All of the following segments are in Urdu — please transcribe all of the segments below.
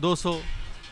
200,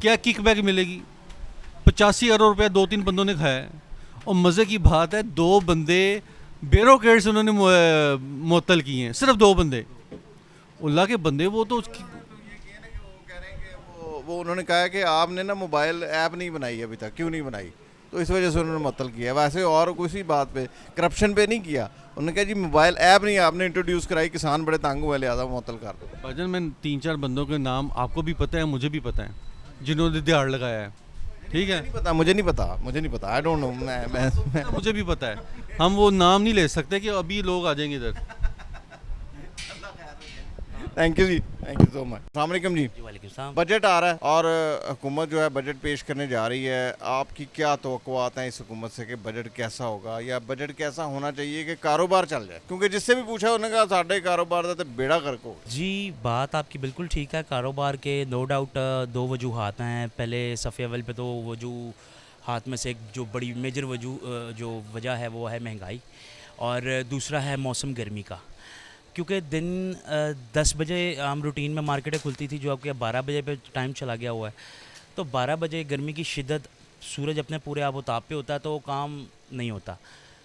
کیا کک بیک ملے گی؟ 85 ارب روپیہ 2-3 بندوں نے کھایا ہے، اور مزے کی بات ہے 2 بندے بیوروکریٹ سے انہوں نے معطل کیے ہیں، صرف 2 بندے، اللہ کے بندے. وہ تو وہ انہوں نے کہا کہ آپ نے نا موبائل ایپ نہیں بنائی ابھی تک، کیوں نہیں بنائی؟ تو اس وجہ سے انہوں نے معطل کیا. ویسے اور کسی بات پہ کرپشن پہ نہیں کیا. انہوں نے کہا جی موبائل ایپ نہیں آپ نے انٹروڈیوس کرائی، کسان بڑے تنگ ہوئے لہٰذا معطل کر دو. بھجن میں 3-4 بندوں کے نام آپ کو بھی پتہ ہے، مجھے بھی پتہ ہے، جنہوں نے دیہڑ لگایا ہے. ٹھیک ہے، مجھے نہیں پتا آئی ڈونٹ نو. مجھے بھی پتہ ہے. ہم وہ نام نہیں لے سکتے کہ ابھی لوگ آ جائیں گے ادھر. تھینک یو جی، تھینک یو سو مچ. السلام علیکم جی. وعلیکم السلام. بجٹ آ رہا ہے اور حکومت جو ہے بجٹ پیش کرنے جا رہی ہے. آپ کی کیا توقعات ہیں اس حکومت سے کہ بجٹ کیسا ہوگا، یا بجٹ کیسا ہونا چاہیے کہ کاروبار چل جائے؟ کیونکہ جس سے بھی پوچھا انہوں نے کہا ساڈے کاروبار دا تے بیڑا غرق ہو. جی بات آپ کی بالکل ٹھیک ہے. کاروبار کے نو ڈاؤٹ 2 وجوہات ہیں. پہلے صفحے اول پہ تو وجوہات میں سے ایک جو بڑی میجر جو وجہ ہے وہ ہے مہنگائی، اور دوسرا ہے موسم گرمی کا. کیونکہ دن 10 بجے عام روٹین میں مارکیٹیں کھلتی تھی، جو آپ کے 12 بجے پہ ٹائم چلا گیا ہوا ہے. تو 12 بجے گرمی کی شدت، سورج اپنے پورے آب و تاب پہ ہوتا ہے تو کام نہیں ہوتا.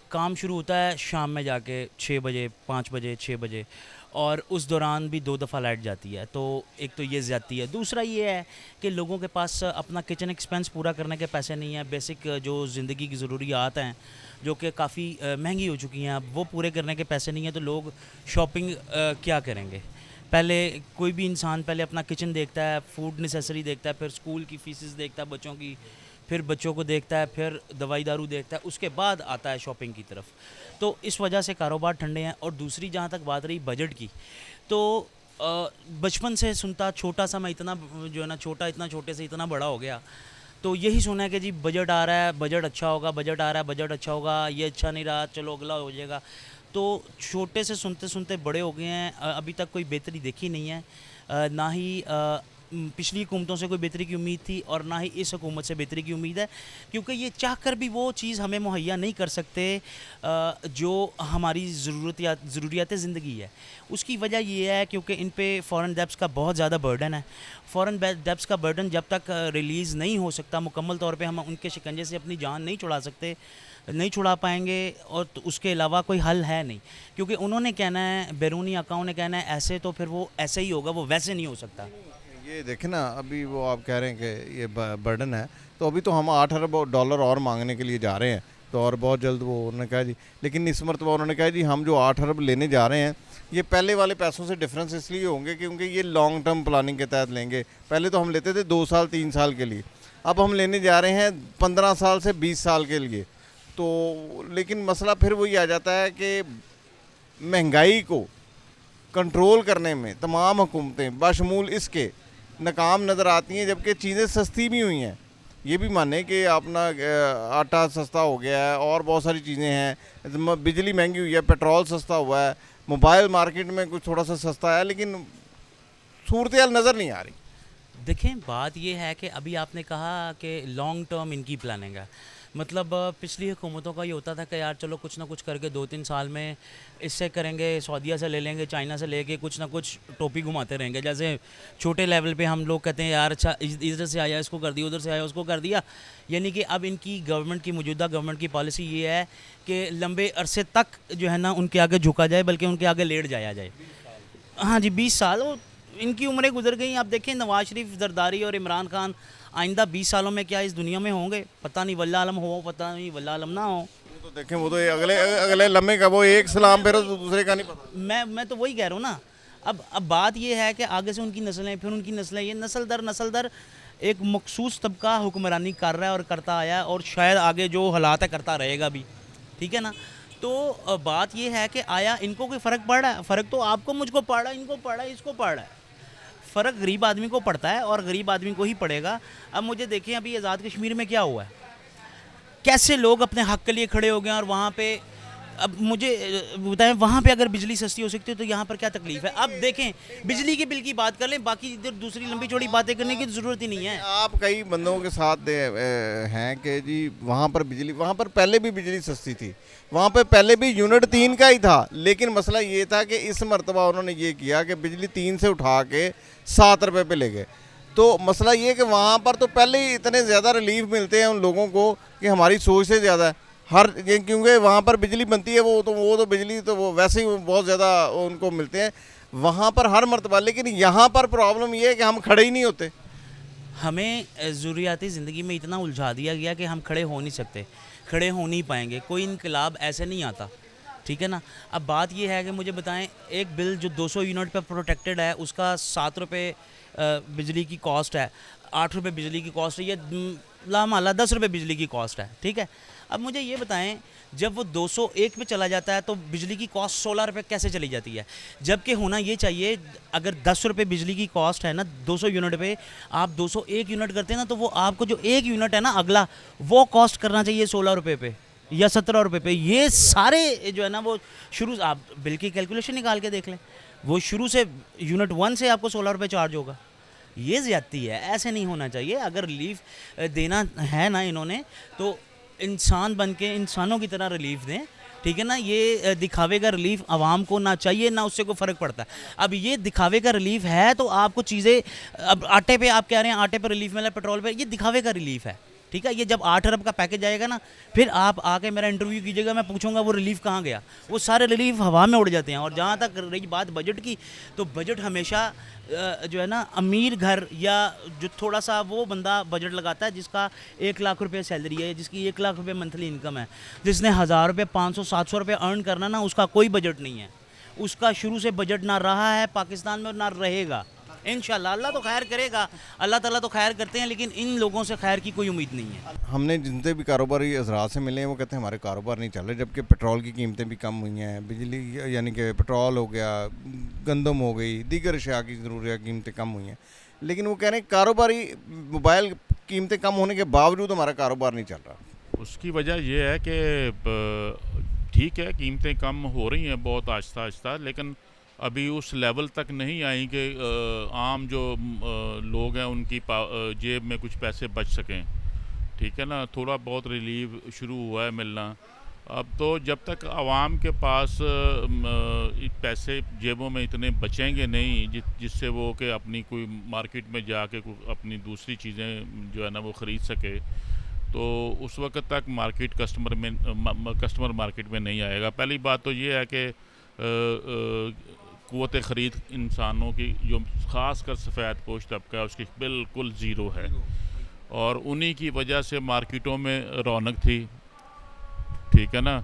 کام شروع ہوتا ہے شام میں جا کے 6 بجے 5 بجے 6 بجے، اور اس دوران بھی 2 دفعہ لائٹ جاتی ہے. تو ایک تو یہ زیادتی ہے. دوسرا یہ ہے کہ لوگوں کے پاس اپنا کچن ایکسپینس پورا کرنے کے پیسے نہیں ہیں. بیسک جو زندگی کی ضروریات ہیں جو کہ کافی مہنگی ہو چکی ہیں، اب وہ پورے کرنے کے پیسے نہیں ہیں. تو لوگ شاپنگ کیا کریں گے؟ پہلے کوئی بھی انسان پہلے اپنا کچن دیکھتا ہے، فوڈ نیسیسری دیکھتا ہے، پھر اسکول کی فیسز دیکھتا ہے بچوں کی، پھر بچوں کو دیکھتا ہے، پھر دوائی دارو دیکھتا ہے، اس کے بعد آتا ہے شاپنگ کی طرف. تو اس وجہ سے کاروبار ٹھنڈے ہیں. اور دوسری جہاں تک بات رہی بجٹ کی، تو بچپن سے سنتا چھوٹا سا میں اتنا جو ہے نا اتنا چھوٹے سے اتنا بڑا ہو گیا، تو یہی سنا ہے کہ جی بجٹ آ رہا ہے، بجٹ اچھا ہوگا، بجٹ آ رہا ہے، بجٹ اچھا ہوگا، یہ اچھا نہیں رہا چلو اگلا ہو جائے گا. تو چھوٹے سے سنتے سنتے بڑے ہو گئے ہیں. ابھی تک کوئی بہتری دیکھی نہیں ہے. نہ ہی پچھلی حکومتوں سے کوئی بہتری کی امید تھی، اور نہ ہی اس حکومت سے بہتری کی امید ہے. کیونکہ یہ چاہ کر بھی وہ چیز ہمیں مہیا نہیں کر سکتے جو ہماری ضروریات زندگی ہے. اس کی وجہ یہ ہے کیونکہ ان پہ فارن ڈیبٹس کا بہت زیادہ برڈن ہے. فارن ڈیبٹس کا برڈن جب تک ریلیز نہیں ہو سکتا مکمل طور پہ، ہم ان کے شکنجے سے اپنی جان نہیں چھڑا پائیں گے. اور اس کے علاوہ کوئی حل ہے نہیں. کیونکہ انہوں نے کہنا ہے، بیرونی آقاؤں نے کہنا ہے ایسے، تو پھر وہ ایسے ہی ہوگا، وہ ویسے نہیں ہو سکتا. یہ دیکھیں نا، ابھی وہ آپ کہہ رہے ہیں کہ یہ برڈن ہے، تو ابھی تو ہم $8 ارب اور مانگنے کے لیے جا رہے ہیں. تو اور بہت جلد وہ انہوں نے کہا جی، لیکن اس مرتبہ انہوں نے کہا جی ہم جو 8 ارب لینے جا رہے ہیں یہ پہلے والے پیسوں سے ڈفرینس اس لیے ہوں گے کیونکہ یہ لانگ ٹرم پلاننگ کے تحت لیں گے. پہلے تو ہم لیتے تھے 2 سال 3 سال کے لیے، اب ہم لینے جا رہے ہیں 15 سال سے 20 سال کے لیے. تو لیکن مسئلہ پھر وہی آ جاتا ہے کہ مہنگائی کو کنٹرول کرنے میں تمام حکومتیں بشمول اس کے ناکام نظر آتی ہیں، جبکہ چیزیں سستی بھی ہوئی ہیں. یہ بھی مانیں کہ اپنا آٹا سستا ہو گیا ہے اور بہت ساری چیزیں ہیں، بجلی مہنگی ہوئی ہے، پیٹرول سستا ہوا ہے، موبائل مارکیٹ میں کچھ تھوڑا سا سستا ہے، لیکن صورتحال نظر نہیں آ رہی. دیکھیں بات یہ ہے کہ ابھی آپ نے کہا کہ لانگ ٹرم ان کی پلاننگ ہے. مطلب پچھلی حکومتوں کا یہ ہوتا تھا کہ یار چلو کچھ نہ کچھ کر کے 2-3 سال میں اس سے کریں گے، سعودیہ سے لے لیں گے، چائنا سے لے کے کچھ نہ کچھ ٹوپی گھماتے رہیں گے. جیسے چھوٹے لیول پہ ہم لوگ کہتے ہیں یار اچھا ادھر سے آیا اس کو کر دیا، ادھر سے آیا اس کو کر دیا. یعنی کہ اب ان کی گورنمنٹ کی موجودہ گورنمنٹ کی پالیسی یہ ہے کہ لمبے عرصے تک جو ہے نا ان کے آگے جھکا جائے، بلکہ ان کے آگے لیٹ جایا جائے. ہاں جی 20 سال ان کی عمریں گزر گئیں. آپ دیکھیں نواز شریف، زرداری اور عمران خان آئندہ 20 سالوں میں کیا اس دنیا میں ہوں گے پتہ نہیں، واللہ عالم ہو، پتہ نہیں واللہ عالم نہ ہو. تو دیکھیں وہ تو اگلے لمحے کا وہ ایک سلام پھر دوسرے کا نہیں پتہ. میں تو وہی کہہ رہا ہوں نا. اب بات یہ ہے کہ آگے سے ان کی نسلیں، پھر ان کی نسلیں، یہ نسل در ایک مخصوص طبقہ حکمرانی کر رہا ہے اور کرتا آیا ہے، اور شاید آگے جو حالات ہے کرتا رہے گا بھی. ٹھیک ہے نا. تو بات یہ ہے کہ آیا ان کو کوئی فرق پڑ رہا ہے؟ فرق تو آپ کو، مجھ کو پڑ رہا ہے، ان کو پڑ رہا ہے، اس کو پڑ رہا ہے. فرق غریب آدمی کو پڑتا ہے اور غریب آدمی کو ہی پڑے گا. اب مجھے دیکھیں ابھی آزاد کشمیر میں کیا ہوا ہے، کیسے لوگ اپنے حق کے لیے کھڑے ہو گئے ہیں. اور وہاں پہ اب مجھے بتائیں، وہاں پہ اگر بجلی سستی ہو سکتی ہے تو یہاں پر کیا تکلیف ہے؟ اب دیکھیں بجلی کے بل کی بات کر لیں، باقی ادھر دوسری لمبی چوڑی باتیں کرنے کی ضرورت ہی نہیں ہے. آپ کئی بندوں کے ساتھ ہیں کہ جی وہاں پر پہلے بھی بجلی سستی تھی، وہاں پہ پہلے بھی یونٹ 3 کا ہی تھا، لیکن مسئلہ یہ تھا کہ اس مرتبہ انہوں نے یہ کیا کہ بجلی 3 سے اٹھا کے 7 روپے پہ لے گئے. تو مسئلہ یہ ہے کہ وہاں پر تو پہلے ہی اتنے زیادہ ریلیف ملتے ہیں ان لوگوں کو کہ ہماری سوچ سے زیادہ ہے کیونکہ وہاں پر بجلی بنتی ہے وہ تو بجلی تو وہ ویسے ہی بہت زیادہ ان کو ملتے ہیں وہاں پر ہر مرتبہ. لیکن یہاں پر پرابلم یہ ہے کہ ہم کھڑے ہی نہیں ہوتے. ہمیں ضروریاتی زندگی میں اتنا الجھا دیا گیا کہ ہم کھڑے ہو نہیں سکتے, کھڑے ہو نہیں پائیں گے. کوئی انقلاب ایسے نہیں آتا, ٹھیک ہے نا. اب بات یہ ہے کہ مجھے بتائیں, ایک بل جو 200 یونٹ پہ پروٹیکٹڈ ہے اس کا 7 روپے بجلی کی کاسٹ ہے, 8 روپے بجلی کی کاسٹ ہے, یہ لامحالہ 10 روپے بجلی کی کاسٹ ہے, ٹھیک ہے. اب مجھے یہ بتائیں, جب وہ 201 پہ چلا جاتا ہے تو بجلی کی کاسٹ 16 روپے کیسے چلی جاتی ہے؟ جبکہ ہونا یہ چاہیے, اگر 10 روپے بجلی کی کاسٹ ہے نا 200 یونٹ پہ, آپ 201 یونٹ کرتے ہیں نا, تو وہ آپ کو جو 1 یونٹ ہے نا اگلا, وہ کاسٹ کرنا چاہیے 16 روپے پہ یا 17 روپے پہ. یہ سارے جو ہے نا وہ شروع, آپ بل کی کیلکولیشن نکال کے دیکھ لیں, وہ شروع سے یونٹ 1 سے آپ کو 16 روپے چارج ہوگا. یہ زیادتی ہے, ایسے نہیں ہونا چاہیے. اگر ریلیف دینا ہے نا انہوں نے, تو انسان بن کے انسانوں کی طرح ریلیف دیں, ٹھیک ہے نا. یہ دکھاوے کا ریلیف عوام کو نہ چاہیے, نہ اس سے کوئی فرق پڑتا ہے. اب یہ دکھاوے کا ریلیف ہے تو آپ کو چیزیں, اب آٹے پہ آپ کہہ رہے ہیں آٹے پہ ریلیف ملا, پیٹرول پہ, یہ دکھاوے کا ریلیف ہے, ٹھیک ہے. یہ جب 8 ارب کا پیکج آئے گا نا, پھر آپ آ کے میرا انٹرویو کیجیے گا, میں پوچھوں گا وہ ریلیف کہاں گیا. وہ سارے ریلیف ہوا میں اڑ جاتے ہیں. اور جہاں تک رہی بات بجٹ کی, تو بجٹ ہمیشہ جو ہے نا امیر گھر یا جو تھوڑا سا وہ بندہ بجٹ لگاتا ہے جس کا 1 لاکھ روپے سیلری ہے, جس کی 1 لاکھ روپے منتھلی انکم ہے, جس نے 1000 روپے 500 700 روپے ارن کرنا نا, اس کا کوئی بجٹ نہیں ہے. اس کا شروع سے بجٹ نہ رہا ہے پاکستان میں اور نہ رہے گا انشاءاللہ. اللہ تو خیر کرے گا, اللہ تعالیٰ تو خیر کرتے ہیں, لیکن ان لوگوں سے خیر کی کوئی امید نہیں ہے. ہم نے جتنے بھی کاروباری حضرات سے ملے ہیں وہ کہتے ہیں ہمارے کاروبار نہیں چل رہے, جبکہ پیٹرول کی قیمتیں بھی کم ہوئی ہیں, بجلی یعنی کہ پیٹرول ہو گیا, گندم ہو گئی, دیگر اشیاء کی ضروریات قیمتیں کم ہوئی ہیں. لیکن وہ کہہ رہے ہیں کاروباری موبائل قیمتیں کم ہونے کے باوجود ہمارا کاروبار نہیں چل رہا. اس کی وجہ یہ ہے کہ ٹھیک ہے قیمتیں کم ہو رہی ہیں بہت آہستہ آہستہ, لیکن ابھی اس لیول تک نہیں آئیں کہ عام جو لوگ ہیں ان کی جیب میں کچھ پیسے بچ سکیں, ٹھیک ہے نا. تھوڑا بہت ریلیف شروع ہوا ہے ملنا. اب تو جب تک عوام کے پاس پیسے جیبوں میں اتنے بچیں گے نہیں جس سے وہ کہ اپنی کوئی مارکیٹ میں جا کے اپنی دوسری چیزیں جو ہے نا وہ خرید سکے, تو اس وقت تک کسٹمر مارکیٹ میں نہیں آئے گا. پہلی بات تو یہ ہے کہ قوت خرید انسانوں کی جو خاص کر سفید پوش طبقہ ہے اس کی بالکل زیرو ہے, اور انہی کی وجہ سے مارکیٹوں میں رونق تھی, ٹھیک ہے نا,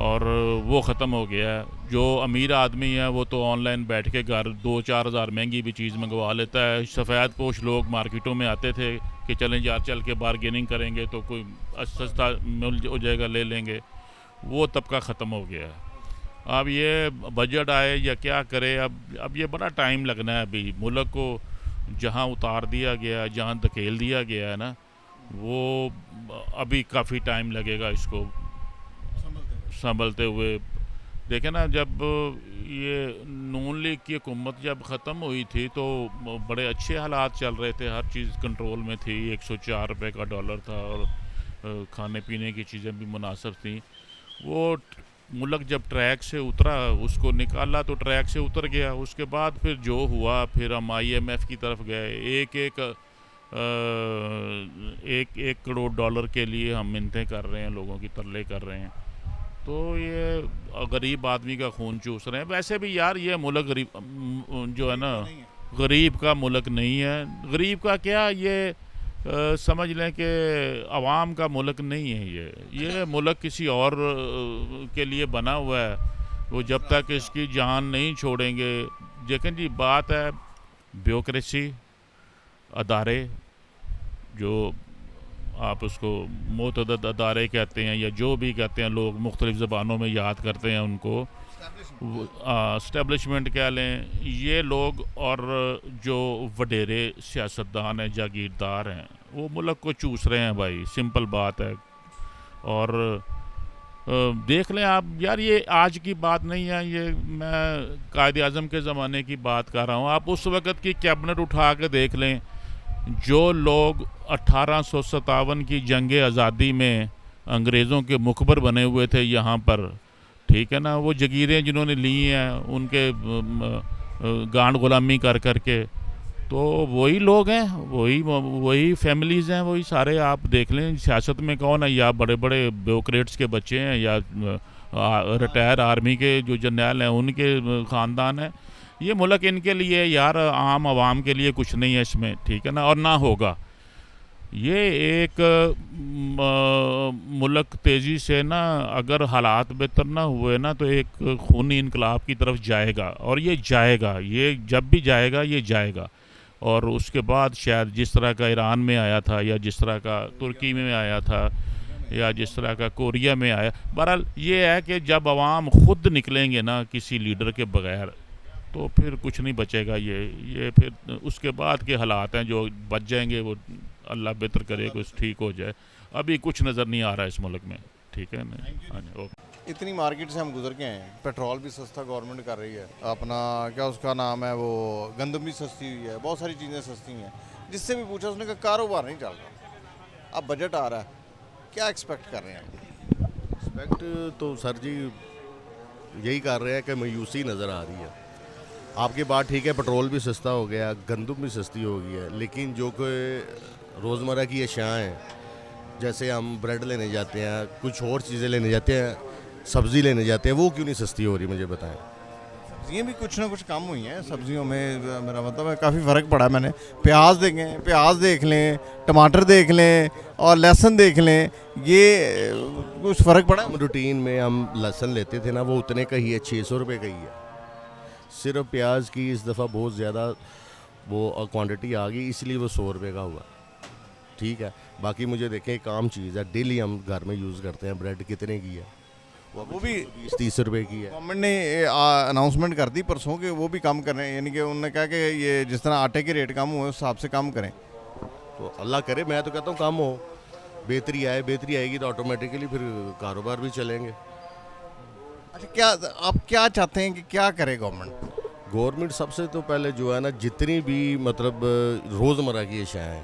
اور وہ ختم ہو گیا ہے. جو امیر آدمی ہے وہ تو آن لائن بیٹھ کے گھر 2-4 ہزار مہنگی بھی چیز منگوا لیتا ہے. سفید پوش لوگ مارکیٹوں میں آتے تھے کہ چلیں یار چل کے بارگیننگ کریں گے تو کوئی سستا مل ہو جائے گا, لے لیں گے. وہ طبقہ ختم ہو گیا ہے. اب یہ بجٹ آئے یا کیا کرے, اب یہ بڑا ٹائم لگنا ہے. ابھی ملک کو جہاں اتار دیا گیا, جہاں دھکیل دیا گیا ہے نا, وہ ابھی کافی ٹائم لگے گا اس کو سنبھلتے ہوئے. دیکھیں نا, جب یہ نون لیگ کی حکومت جب ختم ہوئی تھی تو بڑے اچھے حالات چل رہے تھے, ہر چیز کنٹرول میں تھی, 104 روپے کا ڈالر تھا اور کھانے پینے کی چیزیں بھی مناسب تھیں. وہ ملک جب ٹریک سے اترا, اس کو نکالا تو ٹریک سے اتر گیا. اس کے بعد پھر جو ہوا, پھر ہم IMF کی طرف گئے, ایک کروڑ ڈالر کے لیے ہم منتیں کر رہے ہیں, لوگوں کی ترلے کر رہے ہیں. تو یہ غریب آدمی کا خون چوس رہے ہیں. ویسے بھی یار یہ ملک غریب جو ہے نا, غریب کا ملک نہیں ہے. غریب کا کیا, یہ سمجھ لیں کہ عوام کا ملک نہیں ہے. یہ ملک کسی اور کے لیے بنا ہوا ہے. وہ جب تک اس کی جان نہیں چھوڑیں گے. لیکن جی بات ہے بیوروکریسی, ادارے, جو آپ اس کو متعدد ادارے کہتے ہیں یا جو بھی کہتے ہیں, لوگ مختلف زبانوں میں یاد کرتے ہیں ان کو, اسٹیبلشمنٹ کہہ لیں. یہ لوگ اور جو وڈیرے سیاستدان ہیں, جاگیردار ہیں, وہ ملک کو چوس رہے ہیں بھائی, سمپل بات ہے. اور دیکھ لیں آپ یار, یہ آج کی بات نہیں ہے, یہ میں قائد اعظم کے زمانے کی بات کر رہا ہوں. آپ اس وقت کی کیبنٹ اٹھا کے دیکھ لیں, جو لوگ 1857 کی جنگ آزادی میں انگریزوں کے مخبر بنے ہوئے تھے یہاں پر, ٹھیک ہے نا, وہ جگیریں جنہوں نے لی ہیں ان کے گانڈ غلامی کر کے, تو وہی لوگ ہیں, وہی فیملیز ہیں, وہی سارے. آپ دیکھ لیں سیاست میں کون ہے, یا بڑے بڑے بیوکریٹس کے بچے ہیں, یا ریٹائر آرمی کے جو جرنیل ہیں ان کے خاندان ہیں. یہ ملک ان کے لیے یار, عام عوام کے لیے کچھ نہیں ہے اس میں, ٹھیک ہے نا, اور نہ ہوگا. یہ ایک ملک تیزی سے نا, اگر حالات بہتر نہ ہوئے نا, تو ایک خونی انقلاب کی طرف جائے گا, اور یہ جائے گا. یہ جب بھی جائے گا یہ جائے گا. اور اس کے بعد شاید جس طرح کا ایران میں آیا تھا, یا جس طرح کا ترکی میں آیا تھا, یا جس طرح کا کوریا میں آیا. بہرحال یہ ہے کہ جب عوام خود نکلیں گے نا کسی لیڈر کے بغیر, تو پھر کچھ نہیں بچے گا. یہ پھر اس کے بعد کے حالات ہیں جو بچ جائیں گے, وہ اللہ بہتر کرے, کچھ ٹھیک ہو جائے. ابھی کچھ نظر نہیں آ رہا ہے اس ملک میں, ٹھیک ہے نا. ہاں جی, اوکے. اتنی مارکیٹ سے ہم گزر کے ہیں, پیٹرول بھی سستا گورنمنٹ کر رہی ہے, اپنا کیا اس کا نام ہے وہ گندم بھی سستی ہوئی ہے, بہت ساری چیزیں سستی ہیں. جس سے بھی پوچھا اس نے کہا کاروبار نہیں چل رہا. اب بجٹ آ رہا ہے, کیا ایکسپیکٹ کر رہے ہیں؟ ایکسپیکٹ تو سر جی یہی کر رہے ہیں کہ مایوسی نظر آ رہی ہے. آپ کی بات ٹھیک ہے, پیٹرول بھی سستا ہو گیا, گندم بھی سستی ہو گئی ہے, لیکن جو کہ روزمرہ کی اشیاء ہیں, جیسے ہم بریڈ لینے جاتے ہیں, کچھ اور چیزیں لینے جاتے ہیں, سبزی لینے جاتے ہیں, وہ کیوں نہیں سستی ہو رہی مجھے بتائیں. سبزیاں بھی کچھ نہ کچھ کم ہوئی ہیں. سبزیوں میں میرا مطلب ہے کافی فرق پڑا ہے. میں نے پیاز دیکھ لیں, ٹماٹر دیکھ لیں, اور لہسن دیکھ لیں, یہ کچھ فرق پڑا. ہم روٹین میں ہم لہسن لیتے تھے نا, وہ اتنے کا ہی ہے, 600 روپے کا ہی ہے. صرف پیاز کی اس دفعہ بہت زیادہ وہ کوانٹٹی آ گئی, اس لیے وہ 100 روپے کا ہوا. ٹھیک ہے, باقی مجھے دیکھیں ایک عام چیز ہے, ڈیلی ہم گھر میں یوز کرتے ہیں. بریڈ کتنے کی ہے؟ وہ بھی 20-30 روپے کی ہے. گورنمنٹ نے اناؤنسمنٹ کر دی پرسوں کہ وہ بھی کم کر رہے ہیں, یعنی کہ انہوں نے کہا کہ یہ جس طرح آٹے کے ریٹ کم ہوئے اس حساب سے کم کریں. تو اللہ کرے, میں تو کہتا ہوں کم ہو, بہتری آئے گی تو آٹومیٹیکلی پھر کاروبار بھی چلیں گے. اچھا, کیا آپ کیا چاہتے ہیں کہ کیا کرے گورنمنٹ؟ گورنمنٹ سب سے تو پہلے جو ہے نا, جتنی بھی مطلب روزمرہ کی اشیاء ہیں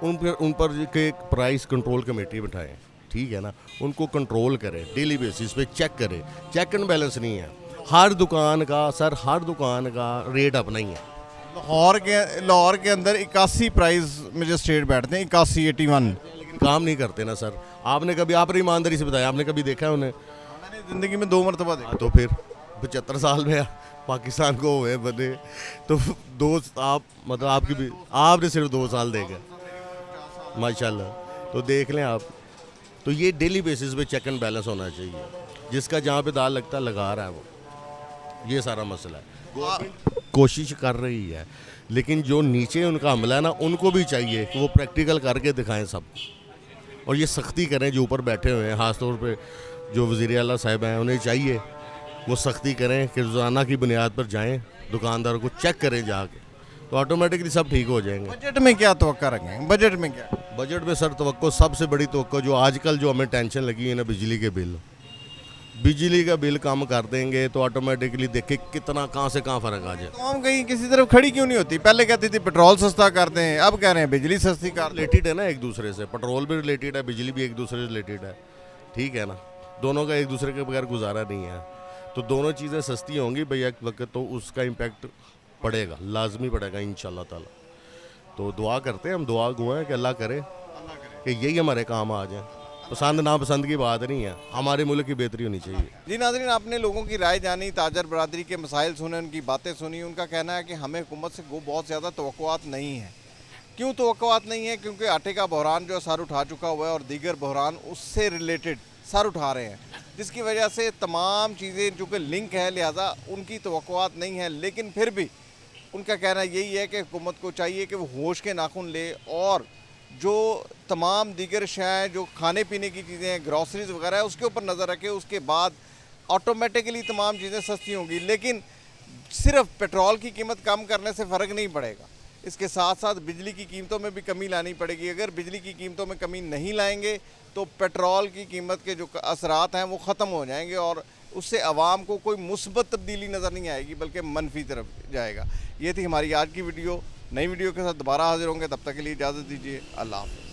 ان پر ایک پرائس کنٹرول کمیٹی بٹھائیں. ٹھیک ہے نا, ان کو کنٹرول کرے, ڈیلی بیسس پہ چیک کرے. چیک اینڈ بیلنس نہیں ہے ہر دکان کا سر, ہر دکان کا ریٹ اپنا ہی ہے. لاہور کے اندر 81 پرائز مجسٹریٹ بیٹھتے ہیں, 81 لیکن کام نہیں کرتے نا سر. آپ نے کبھی, آپ نے ایمانداری سے بتایا, آپ نے کبھی دیکھا ہے انہیں؟ میں نے زندگی میں 2 مرتبہ دیکھا. تو پھر 75 سال میں پاکستان کو ہوئے بنے, تو آپ مطلب آپ کی بھی, آپ نے صرف 2 سال دیکھا ماشاء اللہ. تو دیکھ لیں آپ, تو یہ ڈیلی بیسس پہ چیک اینڈ بیلنس ہونا چاہیے. جس کا جہاں پہ دال لگتا ہے لگا رہا ہے وہ, یہ سارا مسئلہ ہے. گورنمنٹ کوشش کر رہی ہے, لیکن جو نیچے ان کا عملہ ہے نا, ان کو بھی چاہیے کہ وہ پریکٹیکل کر کے دکھائیں سب کو, اور یہ سختی کریں جو اوپر بیٹھے ہوئے ہیں, خاص طور پہ جو وزیر اعلیٰ صاحب ہیں, انہیں چاہیے وہ سختی کریں کہ روزانہ کی بنیاد پر جائیں, دکانداروں کو چیک کریں جا کے, تو آٹومیٹکلی سب ٹھیک ہو جائیں گے. بجٹ میں کیا توقع رکھیں؟ بجٹ میں کیا؟ بجٹ میں سر توقع, سب سے بڑی توقع جو آج کل جو ہمیں ٹینشن لگی ہے نا, بجلی کا بل کم کر دیں گے تو آٹومیٹکلی دیکھیں کتنا کہاں سے کہاں فرق آ جائے. تو ہم کہیں کسی طرف کھڑی کیوں نہیں ہوتی؟ پہلے کہتی تھی پیٹرول سستا کرتے ہیں, اب کہہ رہے ہیں بجلی سستی کر دیں. ریلیٹڈ ہے نا ایک دوسرے سے, پیٹرول بھی ریلیٹڈ ہے, بجلی بھی ایک دوسرے سے ریلیٹڈ ہے. ٹھیک ہے نا, دونوں کا ایک دوسرے کے بغیر گزارا نہیں ہے. تو دونوں چیزیں سستی ہوں گی بھئی ایک وقت, تو اس کا امپیکٹ پڑے گا, لازمی پڑے گا انشاءاللہ تعالی. تو دعا کرتے ہیں, ہم دعا گو ہیں کہ اللہ کرے کہ یہی ہمارے کام آ جائیں. پسند ناپسند کی بات نہیں ہے, ہمارے ملک کی بہتری ہونی چاہیے. جی ناظرین, آپ نے لوگوں کی رائے جانی, تاجر برادری کے مسائل سنے, ان کی باتیں سنی. ان کا کہنا ہے کہ ہمیں حکومت سے بہت زیادہ توقعات نہیں ہیں. کیوں توقعات نہیں ہیں؟ کیونکہ آٹے کا بحران جو سر اٹھا چکا ہوا ہے, اور دیگر بحران اس سے ریلیٹڈ سر اٹھا رہے ہیں, جس کی وجہ سے تمام چیزیں جو کہ لنک ہے, لہٰذا ان کی توقعات نہیں ہیں. لیکن پھر بھی ان کا کہنا یہی ہے کہ حکومت کو چاہیے کہ وہ ہوش کے ناخن لے, اور جو تمام دیگر اشیاء جو کھانے پینے کی چیزیں ہیں, گروسریز وغیرہ ہے, اس کے اوپر نظر رکھے. اس کے بعد آٹومیٹکلی تمام چیزیں سستی ہوں گی. لیکن صرف پیٹرول کی قیمت کم کرنے سے فرق نہیں پڑے گا, اس کے ساتھ ساتھ بجلی کی قیمتوں میں بھی کمی لانی پڑے گی. اگر بجلی کی قیمتوں میں کمی نہیں لائیں گے تو پیٹرول کی قیمت کے جو اثرات ہیں وہ ختم ہو جائیں گے, اور اس سے عوام کو کوئی مثبت تبدیلی نظر نہیں آئے گی بلکہ منفی طرف جائے گا. یہ تھی ہماری آج کی ویڈیو. نئی ویڈیو کے ساتھ دوبارہ حاضر ہوں گے, تب تک کے لیے اجازت دیجیے. اللہ حافظ.